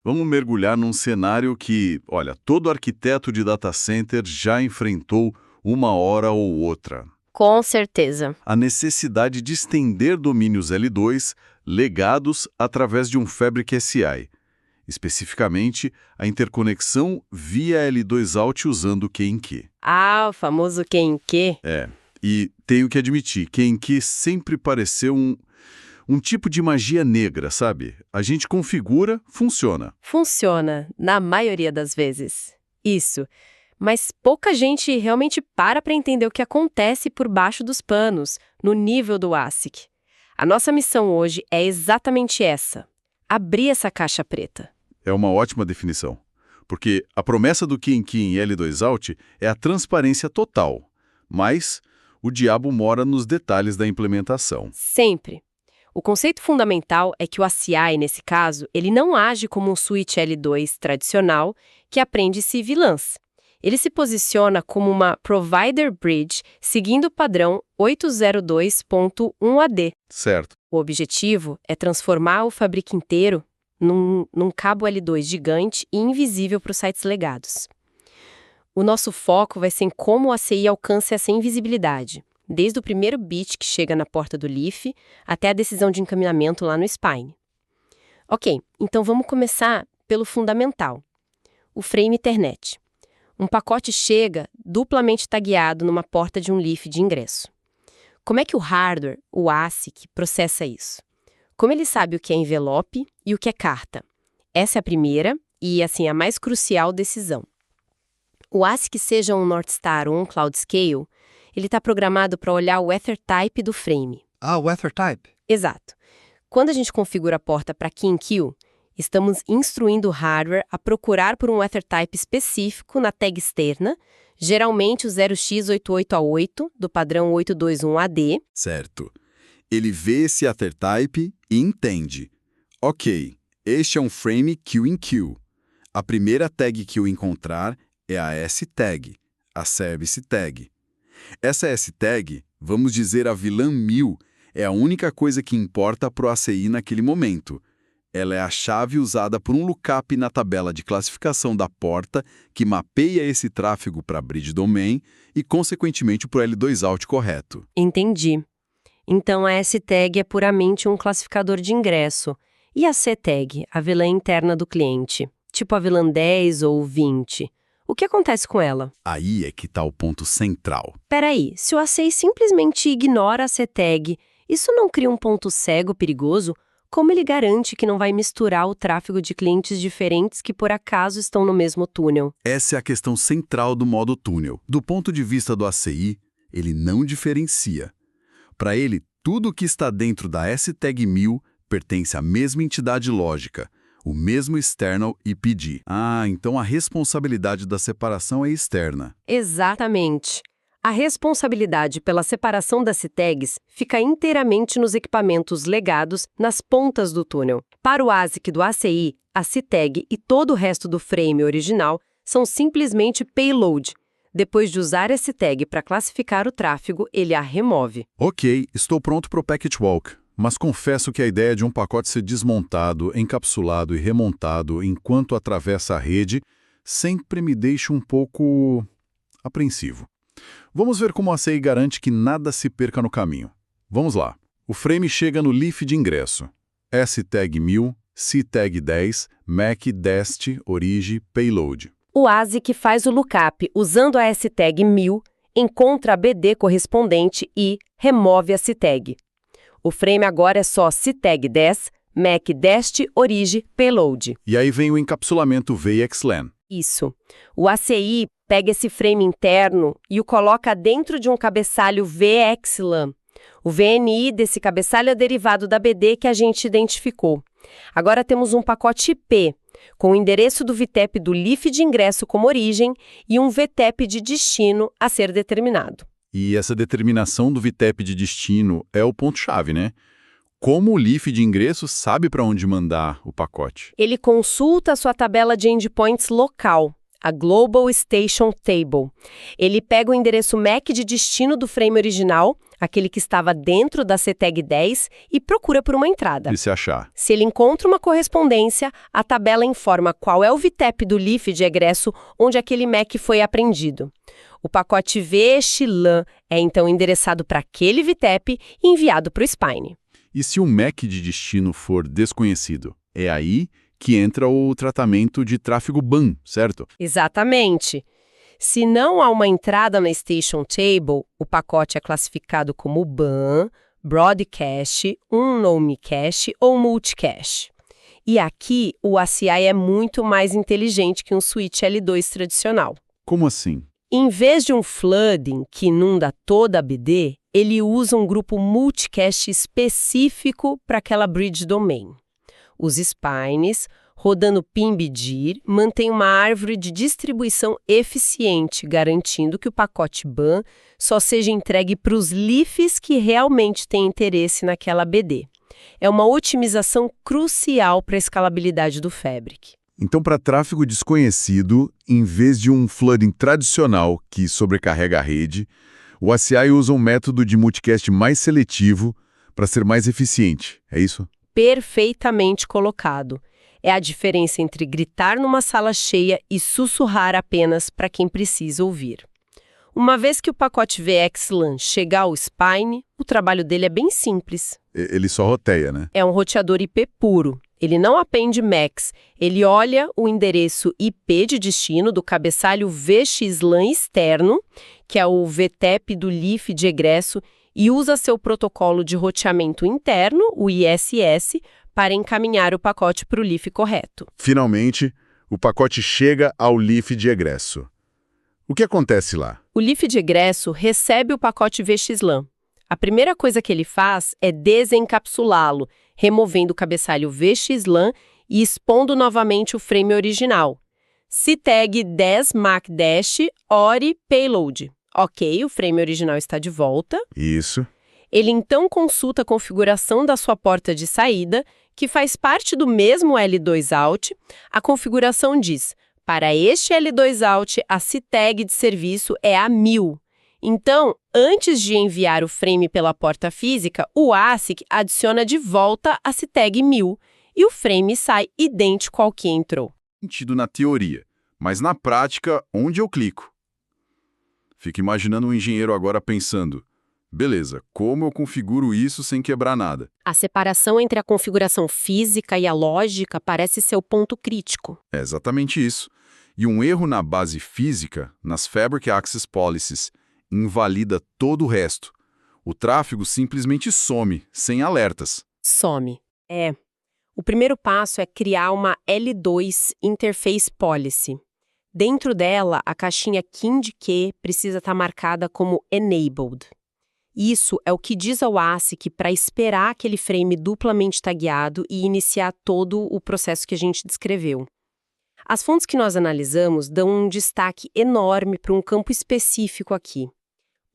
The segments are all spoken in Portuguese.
Vamos mergulhar num cenário que, olha, todo arquiteto de data center já enfrentou uma hora ou outra. Com certeza. A necessidade de estender domínios L2 legados através de um Fabric SI, especificamente a interconexão via L2 Out usando Q-in-Q. Ah, o famoso quem em que? E tenho que admitir, Q-in-Q sempre pareceu um tipo de magia negra, sabe? A gente configura, funciona. Funciona, na maioria das vezes. Isso. Mas pouca gente realmente para entender o que acontece por baixo dos panos, no nível do ASIC. A nossa missão hoje é exatamente essa: abrir essa caixa preta. É uma ótima definição. Porque a promessa do Q-in-Q em L2 Out é a transparência total. Mas o diabo mora nos detalhes da implementação. Sempre. O conceito fundamental é que o ACI, nesse caso, ele não age como um switch L2 tradicional que aprende CVLANs. Ele se posiciona como uma Provider Bridge, seguindo o padrão 802.1AD. Certo. O objetivo é transformar o Fabric inteiro num cabo L2 gigante e invisível para os sites legados. O nosso foco vai ser em como o ACI alcança essa invisibilidade, desde o primeiro bit que chega na porta do leaf até a decisão de encaminhamento lá no spine. Ok, então vamos começar pelo fundamental, o frame Ethernet. Um pacote chega duplamente tagueado numa porta de um leaf de ingresso. Como é que o hardware, o ASIC, processa isso? Como ele sabe o que é envelope e o que é carta? Essa é a primeira e, assim, a mais crucial decisão. O ASIC, seja um North Star ou um Cloud Scale, ele está programado para olhar o EtherType do frame. Ah, o EtherType. Exato. Quando a gente configura a porta para Q-in-Q, estamos instruindo o hardware a procurar por um EtherType específico na tag externa, geralmente o 0x88A8, do padrão 821AD. Certo. Ele vê esse EtherType e entende. Ok, este é um frame Q-in-Q. A primeira tag que eu encontrar é a S-Tag, a Service Tag. Essa S-Tag, vamos dizer a vilã 1000, é a única coisa que importa para o ACI naquele momento. Ela é a chave usada por um lookup na tabela de classificação da porta que mapeia esse tráfego para a Bridge Domain e, consequentemente, para o L2Out correto. Entendi. Então a S-Tag é puramente um classificador de ingresso. E a C-Tag, a vilã interna do cliente, tipo a vilã 10 ou 20. O que acontece com ela? Aí é que está o ponto central. Peraí, se o ACI simplesmente ignora a C-Tag, isso não cria um ponto cego perigoso? Como ele garante que não vai misturar o tráfego de clientes diferentes que por acaso estão no mesmo túnel? Essa é a questão central do modo túnel. Do ponto de vista do ACI, ele não diferencia. Para ele, tudo que está dentro da S-Tag 1000 pertence à mesma entidade lógica, o mesmo external EPD. Ah, então a responsabilidade da separação é externa. Exatamente. A responsabilidade pela separação das C-Tags fica inteiramente nos equipamentos legados nas pontas do túnel. Para o ASIC do ACI, a C-Tag e todo o resto do frame original são simplesmente payload. Depois de usar esse tag para classificar o tráfego, ele a remove. Ok, estou pronto para o Packet Walk. Mas confesso que a ideia de um pacote ser desmontado, encapsulado e remontado enquanto atravessa a rede sempre me deixa um pouco apreensivo. Vamos ver como a ACI garante que nada se perca no caminho. Vamos lá. O frame chega no leaf de ingresso. S-Tag 1000, C-Tag 10, MAC, DEST, Origin, Payload. O ASIC faz o lookup usando a S-Tag 1000, encontra a BD correspondente e remove a C-Tag. O frame agora é só C-Tag 10, MAC, DEST, Origin, Payload. E aí vem o encapsulamento VXLAN. Isso. O ACI pega esse frame interno e o coloca dentro de um cabeçalho VXLAN. O VNI desse cabeçalho é derivado da BD que a gente identificou. Agora temos um pacote IP, com o endereço do VTEP do leaf de ingresso como origem e um VTEP de destino a ser determinado. E essa determinação do VTEP de destino é o ponto-chave, né? Como o leaf de ingresso sabe para onde mandar o pacote? Ele consulta a sua tabela de endpoints local, a Global Station Table. Ele pega o endereço MAC de destino do frame original, aquele que estava dentro da CTEG 10, e procura por uma entrada. E se achar? Se ele encontra uma correspondência, a tabela informa qual é o VTEP do leaf de egresso onde aquele MAC foi apreendido. O pacote VXLAN é então endereçado para aquele VTEP e enviado para o Spine. E se o MAC de destino for desconhecido? É aí que entra o tratamento de tráfego BAN, certo? Exatamente. Se não há uma entrada na Station Table, o pacote é classificado como BAN, Broadcast, Unknown Cache ou Multicache. E aqui, o ACI é muito mais inteligente que um switch L2 tradicional. Como assim? Em vez de um flooding que inunda toda a BD, ele usa um grupo multicache específico para aquela bridge domain. Os spines, rodando PIM-BDIR, mantêm uma árvore de distribuição eficiente, garantindo que o pacote BAN só seja entregue para os leafs que realmente têm interesse naquela BD. É uma otimização crucial para a escalabilidade do Fabric. Então, para tráfego desconhecido, em vez de um flooding tradicional que sobrecarrega a rede, o ACI usa um método de multicast mais seletivo para ser mais eficiente, é isso? Perfeitamente colocado. É a diferença entre gritar numa sala cheia e sussurrar apenas para quem precisa ouvir. Uma vez que o pacote VXLAN chegar ao Spine, o trabalho dele é bem simples. Ele só roteia, né? É um roteador IP puro. Ele não appende MACs, ele olha o endereço IP de destino do cabeçalho VXLAN externo, que é o VTEP do leaf de egresso, e usa seu protocolo de roteamento interno, o ISS, para encaminhar o pacote para o leaf correto. Finalmente, o pacote chega ao leaf de egresso. O que acontece lá? O leaf de egresso recebe o pacote VXLAN. A primeira coisa que ele faz é desencapsulá-lo, removendo o cabeçalho VXLAN e expondo novamente o frame original. CTEG 10 MAC-Dash ORI Payload. Ok, o frame original está de volta. Isso. Ele então consulta a configuração da sua porta de saída, que faz parte do mesmo L2 Out. A configuração diz: para este L2 Out, a CTEG de serviço é a 1000. Então, antes de enviar o frame pela porta física, o ASIC adiciona de volta a CTEG 1000 e o frame sai idêntico ao que entrou. Sentido na teoria, mas na prática, onde eu clico? Fico imaginando um engenheiro agora pensando, beleza, como eu configuro isso sem quebrar nada? A separação entre a configuração física e a lógica parece ser o ponto crítico. É exatamente isso. E um erro na base física, nas Fabric Access Policies, invalida todo o resto. O tráfego simplesmente some, sem alertas. Some. O primeiro passo é criar uma L2 Interface Policy. Dentro dela, a caixinha KIN-de-Q precisa estar marcada como Enabled. Isso é o que diz ao ASIC para esperar aquele frame duplamente tagueado e iniciar todo o processo que a gente descreveu. As fontes que nós analisamos dão um destaque enorme para um campo específico aqui,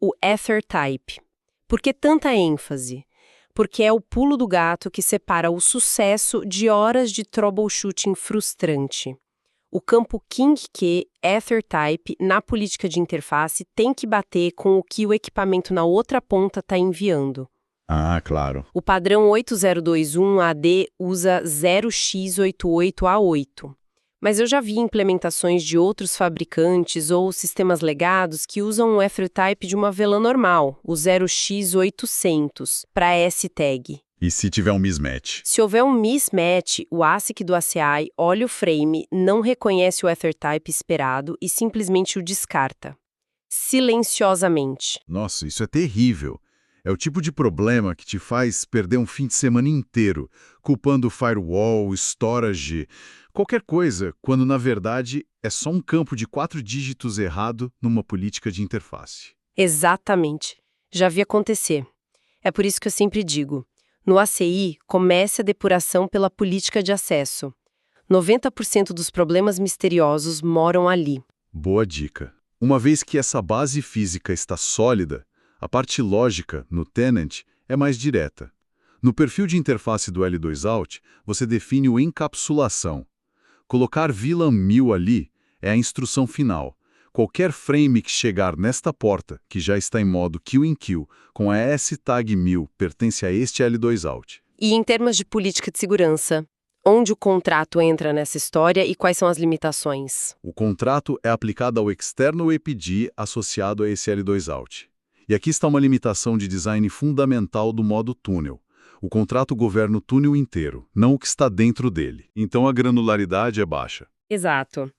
o EtherType. Por que tanta ênfase? Porque é o pulo do gato que separa o sucesso de horas de troubleshooting frustrante. O campo KIN-de-Q EtherType na política de interface tem que bater com o que o equipamento na outra ponta está enviando. Ah, claro. O padrão 8021AD usa 0x88A8. Mas eu já vi implementações de outros fabricantes ou sistemas legados que usam o EtherType de uma VLAN normal, o 0x800, para STAG. E se tiver um mismatch? Se houver um mismatch, o ASIC do ACI olha o frame, não reconhece o EtherType esperado e simplesmente o descarta. Silenciosamente. Nossa, isso é terrível. É o tipo de problema que te faz perder um fim de semana inteiro, culpando firewall, storage, qualquer coisa, quando na verdade é só um campo de 4 dígitos errado numa política de interface. Exatamente. Já vi acontecer. É por isso que eu sempre digo, no ACI, comece a depuração pela política de acesso. 90% dos problemas misteriosos moram ali. Boa dica. Uma vez que essa base física está sólida, a parte lógica, no tenant, é mais direta. No perfil de interface do L2Out, você define o encapsulação. Colocar VLAN 1000 ali é a instrução final. Qualquer frame que chegar nesta porta, que já está em modo Q-in-Q, com a S-Tag 1000, pertence a este L2Out. E em termos de política de segurança, onde o contrato entra nessa história e quais são as limitações? O contrato é aplicado ao External APD associado a esse L2Out. E aqui está uma limitação de design fundamental do modo túnel. O contrato governa o túnel inteiro, não o que está dentro dele. Então a granularidade é baixa. Exato.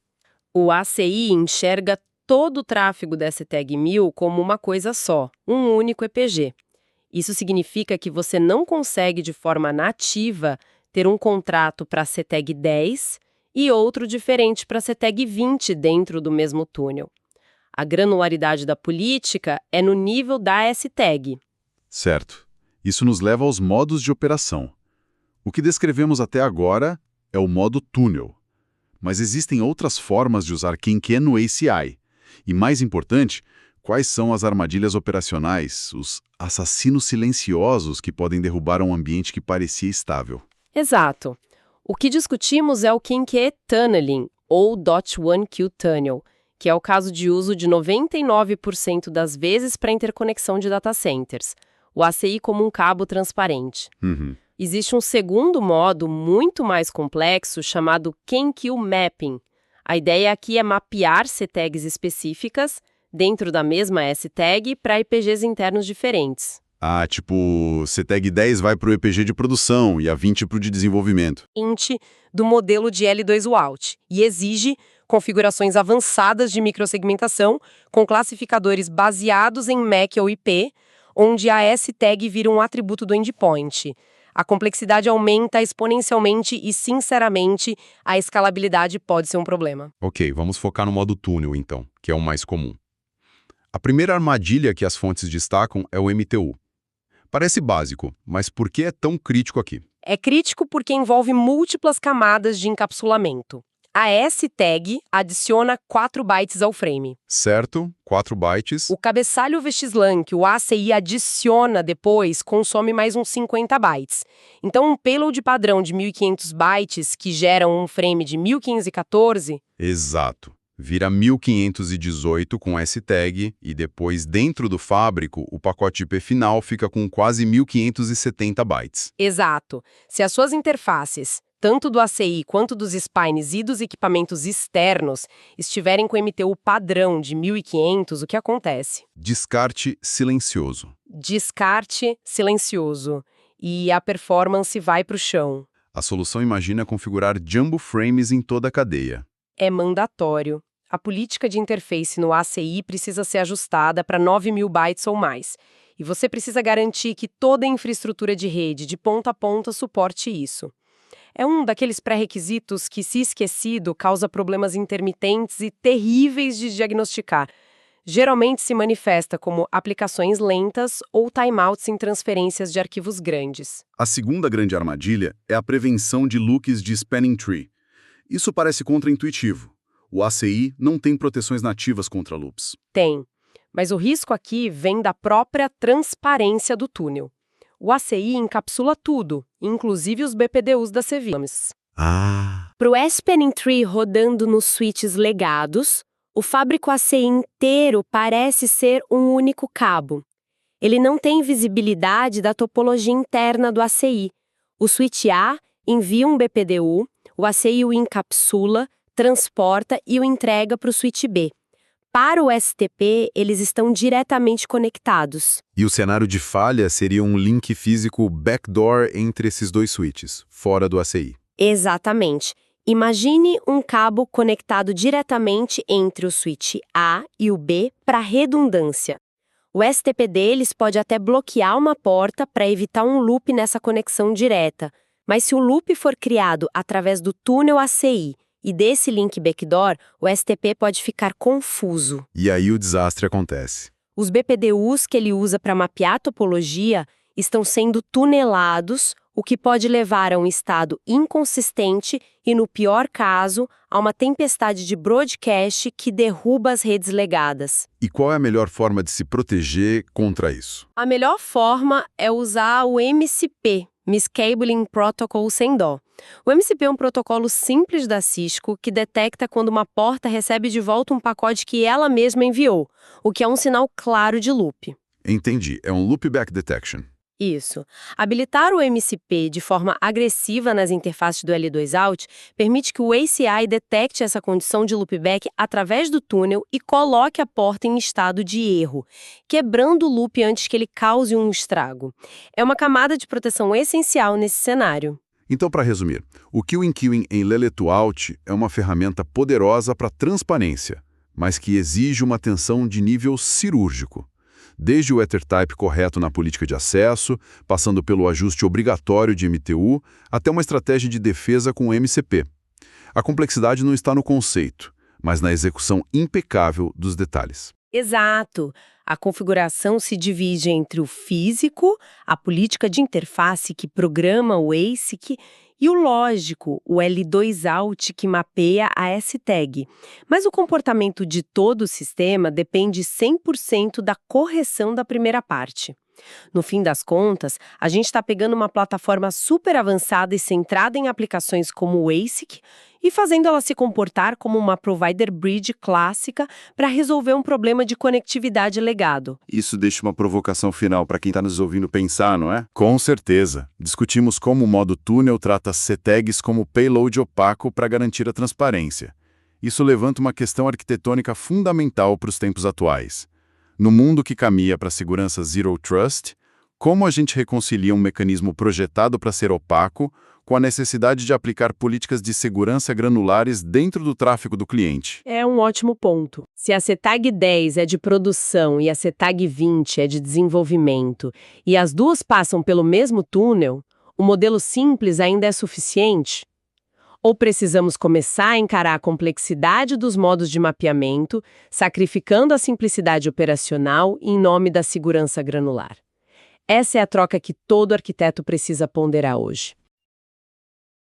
O ACI enxerga todo o tráfego da S-Tag 1000 como uma coisa só, um único EPG. Isso significa que você não consegue de forma nativa ter um contrato para C-Tag 10 e outro diferente para C-Tag 20 dentro do mesmo túnel. A granularidade da política é no nível da S-Tag. Certo. Isso nos leva aos modos de operação. O que descrevemos até agora é o modo túnel. Mas existem outras formas de usar Kenken no ACI. E mais importante, quais são as armadilhas operacionais, os assassinos silenciosos que podem derrubar um ambiente que parecia estável. Exato. O que discutimos é o Kenken Tunneling, ou .1Q Tunnel, que é o caso de uso de 99% das vezes para interconexão de data centers, o ACI como um cabo transparente. Existe um segundo modo muito mais complexo chamado KenQ Mapping. A ideia aqui é mapear C-tags específicas dentro da mesma S-tag para IPGs internos diferentes. Ah, tipo, C-tag 10 vai para o EPG de produção e a 20 para o de desenvolvimento. Do modelo de L2WAUT e exige configurações avançadas de microsegmentação com classificadores baseados em MAC ou IP, onde a S-tag vira um atributo do endpoint. A complexidade aumenta exponencialmente e, sinceramente, a escalabilidade pode ser um problema. Ok, vamos focar no modo túnel, então, que é o mais comum. A primeira armadilha que as fontes destacam é o MTU. Parece básico, mas por que é tão crítico aqui? É crítico porque envolve múltiplas camadas de encapsulamento. A S-tag adiciona 4 bytes ao frame. Certo, 4 bytes. O cabeçalho VXLAN que o ACI adiciona depois consome mais uns 50 bytes. Então, um payload padrão de 1.500 bytes, que gera um frame de 1.514... Exato. Vira 1.518 com S-tag e depois, dentro do fábrico, o pacote IP final fica com quase 1.570 bytes. Exato. Se as suas interfaces, tanto do ACI quanto dos spines e dos equipamentos externos, estiverem com MTU padrão de 1.500, o que acontece? Descarte silencioso. Descarte silencioso. E a performance vai para o chão. A solução imagina configurar jumbo frames em toda a cadeia. É mandatório. A política de interface no ACI precisa ser ajustada para 9.000 bytes ou mais. E você precisa garantir que toda a infraestrutura de rede, de ponta a ponta, suporte isso. É um daqueles pré-requisitos que, se esquecido, causa problemas intermitentes e terríveis de diagnosticar. Geralmente se manifesta como aplicações lentas ou timeouts em transferências de arquivos grandes. A segunda grande armadilha é a prevenção de looks de spanning tree. Isso parece contraintuitivo. O ACI não tem proteções nativas contra loops. Tem, mas o risco aqui vem da própria transparência do túnel. O ACI encapsula tudo, inclusive os BPDUs da CVMs. Para o spanning tree rodando nos switches legados, o fábrico ACI inteiro parece ser um único cabo. Ele não tem visibilidade da topologia interna do ACI. O switch A envia um BPDU, o ACI o encapsula, transporta e o entrega para o switch B. Para o STP, eles estão diretamente conectados. E o cenário de falha seria um link físico backdoor entre esses dois switches, fora do ACI. Exatamente. Imagine um cabo conectado diretamente entre o switch A e o B para redundância. O STP deles pode até bloquear uma porta para evitar um loop nessa conexão direta, mas se o loop for criado através do túnel ACI e desse link backdoor, o STP pode ficar confuso. E aí o desastre acontece. Os BPDUs que ele usa para mapear a topologia estão sendo tunelados, o que pode levar a um estado inconsistente e, no pior caso, a uma tempestade de broadcast que derruba as redes legadas. E qual é a melhor forma de se proteger contra isso? A melhor forma é usar o MCP, Miscabling Protocol sem dó. O MCP é um protocolo simples da Cisco que detecta quando uma porta recebe de volta um pacote que ela mesma enviou, o que é um sinal claro de loop. Entendi, é um loopback detection. Isso. Habilitar o MCP de forma agressiva nas interfaces do L2Out permite que o ACI detecte essa condição de loopback através do túnel e coloque a porta em estado de erro, quebrando o loop antes que ele cause um estrago. É uma camada de proteção essencial nesse cenário. Então, para resumir, o queuing em Leletuout é uma ferramenta poderosa para transparência, mas que exige uma atenção de nível cirúrgico. Desde o Ethertype correto na política de acesso, passando pelo ajuste obrigatório de MTU, até uma estratégia de defesa com MCP. A complexidade não está no conceito, mas na execução impecável dos detalhes. Exato. A configuração se divide entre o físico, a política de interface que programa o ASIC, e o lógico, o L2Out, que mapeia a S-Tag. Mas o comportamento de todo o sistema depende 100% da correção da primeira parte. No fim das contas, a gente está pegando uma plataforma super avançada e centrada em aplicações como o ASIC e fazendo ela se comportar como uma provider bridge clássica para resolver um problema de conectividade legado. Isso deixa uma provocação final para quem está nos ouvindo pensar, não é? Com certeza. Discutimos como o modo túnel trata CTAGs como payload opaco para garantir a transparência. Isso levanta uma questão arquitetônica fundamental para os tempos atuais. No mundo que caminha para a segurança Zero Trust, como a gente reconcilia um mecanismo projetado para ser opaco com a necessidade de aplicar políticas de segurança granulares dentro do tráfego do cliente? É um ótimo ponto. Se a CTAG 10 é de produção e a CTAG 20 é de desenvolvimento, e as duas passam pelo mesmo túnel, o modelo simples ainda é suficiente? Ou precisamos começar a encarar a complexidade dos modos de mapeamento, sacrificando a simplicidade operacional em nome da segurança granular? Essa é a troca que todo arquiteto precisa ponderar hoje.